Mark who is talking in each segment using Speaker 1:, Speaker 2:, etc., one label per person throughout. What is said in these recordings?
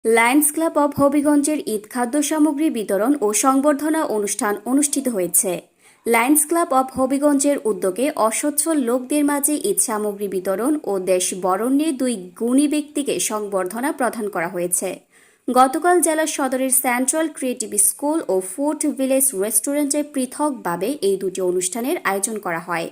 Speaker 1: Lions Club of হবিগঞ্জের ঈদ খাদ্য সামগ্রী বিতরণ ও সংবর্ধনা অনুষ্ঠান অনুষ্ঠিত হয়েছে। লায়ন্স ক্লাব অব হবিগঞ্জের উদ্যোগে অসচ্ছল লোকদের মাঝে ঈদ সামগ্রী বিতরণ ও দেশ বরেণ্যে দুই গুণী ব্যক্তিকে সংবর্ধনা প্রদান করা হয়েছে। গতকাল জেলা সদরের সেন্ট্রাল ক্রিয়েটিভ স্কুল ও ফুড ভিলেজ রেস্টুরেন্টে পৃথকভাবে এই দুটি অনুষ্ঠানের আয়োজন করা হয়।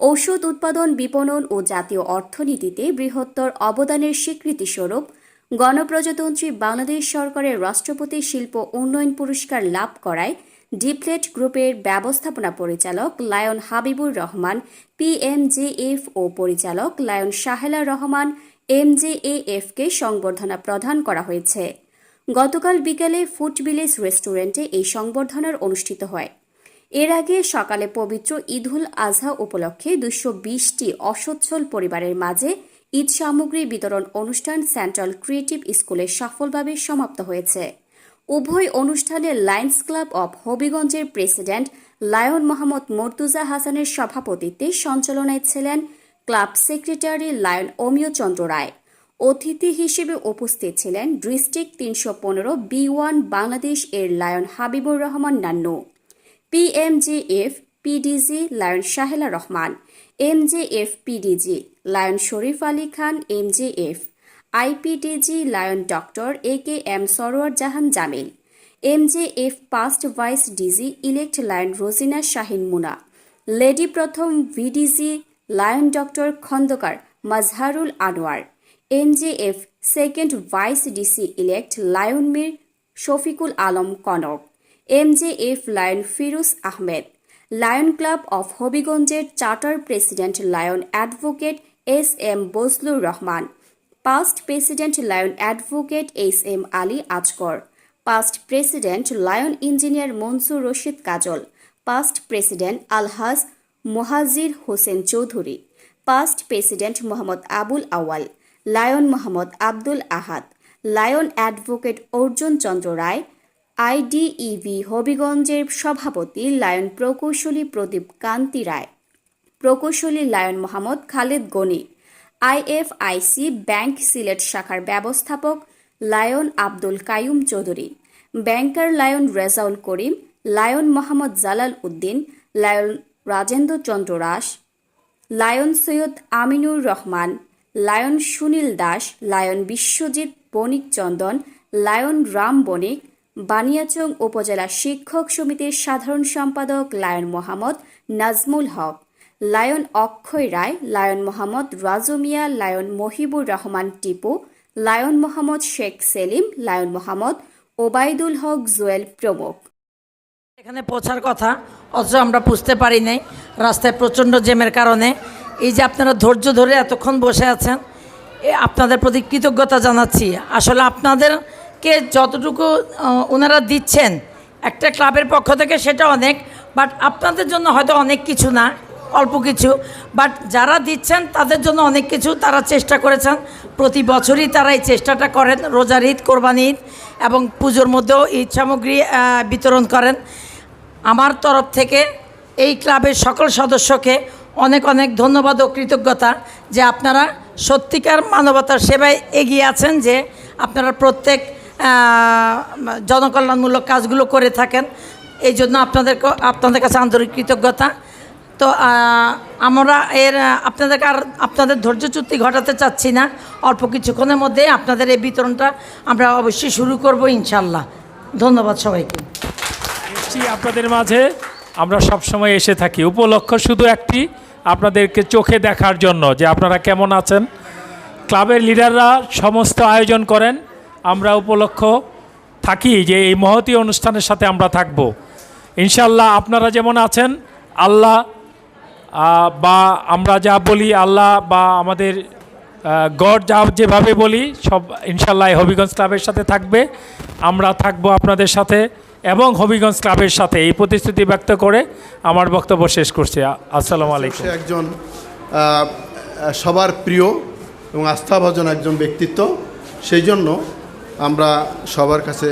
Speaker 1: ঔষধ উৎপাদন, বিপণন ও জাতীয় অর্থনীতিতে বৃহত্তর অবদানের স্বীকৃতিস্বরূপ গণপ্রজাতন্ত্রী বাংলাদেশ সরকারের রাষ্ট্রপতি শিল্প উন্নয়ন পুরস্কার লাভ করায় ডিপ্লেট গ্রুপের ব্যবস্থাপনা পরিচালক লায়ন হাবিবুর রহমান PMJF ও পরিচালক লায়ন সাহেলা রহমান MJAF-কে সংবর্ধনা প্রদান করা হয়েছে। গতকাল বিকেলে ফুড ভিলেজ রেস্টুরেন্টে এই সংবর্ধনার অনুষ্ঠিত হয়। এর আগে সকালে পবিত্র ঈদুল আজহা উপলক্ষে 220টি অসচ্ছল পরিবারের মাঝে ঈদ সামগ্রী বিতরণ অনুষ্ঠান সেন্ট্রাল ক্রিয়েটিভ স্কুলে সফলভাবে সমাপ্ত হয়েছে। উভয় অনুষ্ঠানে লায়ন্স ক্লাব অব হবিগঞ্জের প্রেসিডেন্ট লায়ন মোহাম্মদ মর্তুজা হাসানের সভাপতিত্বে সঞ্চালনায় ছিলেন club secretary lion Amiya Chandra Roy. অতিথি হিসেবে উপস্থিত ছিলেন ডিস্ট্রিক্ট 315 B1 বাংলাদেশ এর lion Habibur Rahman Nannu, PMJF PDG lion Sahela Rahman, MJF PDG lion Sharif Ali Khan MJF, IPDG lion doctor AKM Sarowar Jahan Jamil, MJF past vice DG elect lion Rozina Shahin Muna, lady প্রথম VDG lion doctor Khandakar Mazharul Anwar, MJF second vice DC elect lion Mir Shafiqul Alam Konok, MJF lion Firuz Ahmed, lion club of হবিগঞ্জের charter president lion advocate SM Bazlur Rahman, past president lion advocate SM Ali Azgar, past president lion engineer Mansur Rashid Kajol, past president আলহাজ Mohajir Hossain Chowdhury, past president Mohammad Abul Awal, lion Mohammad Abdul Ahad, lion advocate Arjun Chandra Roy, IDEV হবিগঞ্জের সভাপতি lion প্রকৌশলী প্রদীপ কান্তি রায়, প্রকৌশলী lion Mohammad Khaled Gani, IFIC bank Sylhet শাখার ব্যবস্থাপক lion Abdul Kaiyum Chowdhury, banker lion Rezaul Karim, lion Mohammad Jalal Uddin, lion Rajendra Chandra Ras, lion Syed Aminur Rahman, lion Sunil Das, lion Biswajit Banik Chandan, lion Ram Banik, Baniachong উপজেলা শিক্ষক সমিতির সাধারণ সম্পাদক lion Mohammad Nazmul Haque, lion Akshay Roy, lion Mohammad Raju Mia, lion Mohibur Rahman Tipu, lion Mohammad Sheikh Selim, lion Mohammad Obaidul Haque Jewel প্রমুখ।
Speaker 2: এখানে পৌঁছার কথা অথচ আমরা বুঝতে পারি নাই রাস্তায় প্রচণ্ড জ্যামের কারণে। এই যে আপনারা ধৈর্য ধরে এতক্ষণ বসে আছেন, আপনাদের প্রতি কৃতজ্ঞতা জানাচ্ছি। আসলে আপনাদেরকে যতটুকু ওনারা দিচ্ছেন একটা ক্লাবের পক্ষ থেকে সেটা অনেক, বাট আপনাদের জন্য হয়তো অনেক কিছু না, অল্প কিছু, বাট যারা দিচ্ছেন তাদের জন্য অনেক কিছু তারা চেষ্টা করেছেন। প্রতি বছরই তারা এই চেষ্টাটা করেন, রোজার ঈদ, কোরবানি ঈদ এবং পুজোর মধ্যেও ঈদ সামগ্রী বিতরণ করেন। আমার তরফ থেকে এই ক্লাবের সকল সদস্যকে অনেক অনেক ধন্যবাদ ও কৃতজ্ঞতা যে আপনারা সত্যিকার মানবতার সেবায় এগিয়ে আছেন, যে আপনারা প্রত্যেক জনকল্যাণমূলক কাজগুলো করে থাকেন। এই জন্য আপনাদের কাছে আন্তরিক কৃতজ্ঞতা। তো আমরা আপনাদের ধৈর্যচ্যুতি ঘটাতে চাচ্ছি না, অল্প কিছুক্ষণের মধ্যে আপনাদের এই বিতরণটা আমরা অবশ্যই শুরু করব ইনশাল্লাহ। ধন্যবাদ সবাইকে।
Speaker 3: আপনাদের মাঝে আমরা সবসময় এসে থাকি, উপলক্ষ শুধু একটি, আপনাদেরকে চোখে দেখার জন্য যে আপনারা কেমন আছেন। ক্লাবের লিডাররা সমস্ত আয়োজন করেন, আমরা উপলক্ষ থাকি যে এই মহতী অনুষ্ঠানের সাথে আমরা থাকব ইনশাল্লাহ। আপনারা যেমন আছেন, আল্লাহ বা আমরা যা বলি, আল্লাহ বা আমাদের গড যা যেভাবে বলি, সব ইনশাল্লাহ হবিগঞ্জ ক্লাবের সাথে থাকবে, আমরা থাকবো আপনাদের সাথে এবং হবিগঞ্জ ক্লাবের সাথে, এই প্রতিশ্রুতি ব্যক্ত করে আমার বক্তব্য শেষ করছি। আসসালামু আলাইকুম।
Speaker 4: একজন সবার প্রিয় এবং আস্থাভাজন একজন ব্যক্তিত্ব, সেই জন্য আমরা সবার কাছে